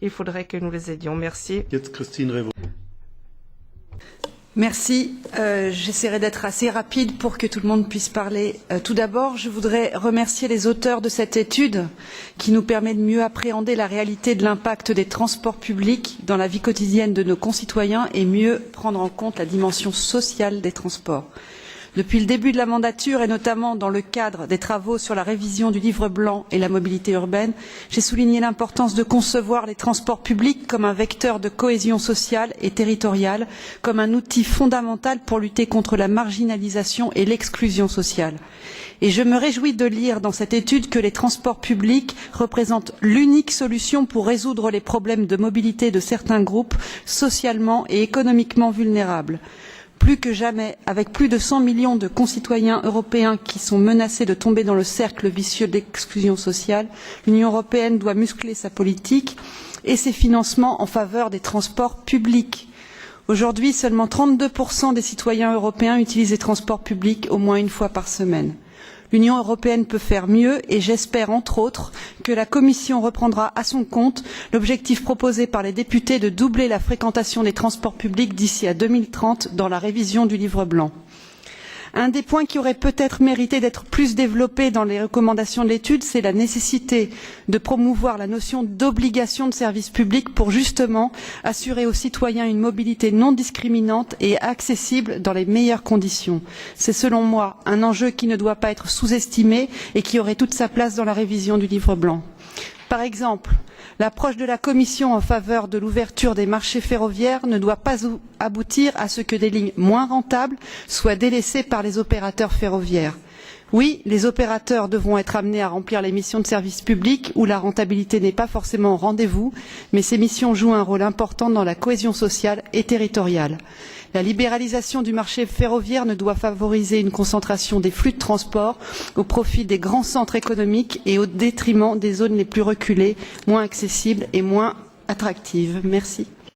il faudrait que nous les aidions. Merci. Christine Revaud. Merci. J'essaierai d'être assez rapide pour que tout le monde puisse parler. Tout d'abord, je voudrais remercier les auteurs de cette étude qui nous permet de mieux appréhender la réalité de l'impact des transports publics dans la vie quotidienne de nos concitoyens et mieux prendre en compte la dimension sociale des transports. Depuis le début de la mandature et notamment dans le cadre des travaux sur la révision du livre blanc et la mobilité urbaine, j'ai souligné l'importance de concevoir les transports publics comme un vecteur de cohésion sociale et territoriale, comme un outil fondamental pour lutter contre la marginalisation et l'exclusion sociale. Et je me réjouis de lire dans cette étude que les transports publics représentent l'unique solution pour résoudre les problèmes de mobilité de certains groupes socialement et économiquement vulnérables. Plus que jamais, avec plus de 100 millions de concitoyens européens qui sont menacés de tomber dans le cercle vicieux de l'exclusion sociale, l'Union européenne doit muscler sa politique et ses financements en faveur des transports publics. Aujourd'hui, seulement 32% des citoyens européens utilisent les transports publics au moins une fois par semaine. L'Union européenne peut faire mieux et j'espère, entre autres, que la Commission reprendra à son compte l'objectif proposé par les députés de doubler la fréquentation des transports publics d'ici à 2030 dans la révision du livre blanc. Un des points qui aurait peut-être mérité d'être plus développé dans les recommandations de l'étude, c'est la nécessité de promouvoir la notion d'obligation de service public pour justement assurer aux citoyens une mobilité non discriminante et accessible dans les meilleures conditions. C'est selon moi un enjeu qui ne doit pas être sous-estimé et qui aurait toute sa place dans la révision du livre blanc. Par exemple, l'approche de la Commission en faveur de l'ouverture des marchés ferroviaires ne doit pas aboutir à ce que des lignes moins rentables soient délaissées par les opérateurs ferroviaires. Oui, les opérateurs devront être amenés à remplir les missions de service public où la rentabilité n'est pas forcément au rendez-vous, mais ces missions jouent un rôle important dans la cohésion sociale et territoriale. La libéralisation du marché ferroviaire ne doit favoriser une concentration des flux de transport au profit des grands centres économiques et au détriment des zones les plus reculées, moins accessibles et moins attractives. Merci.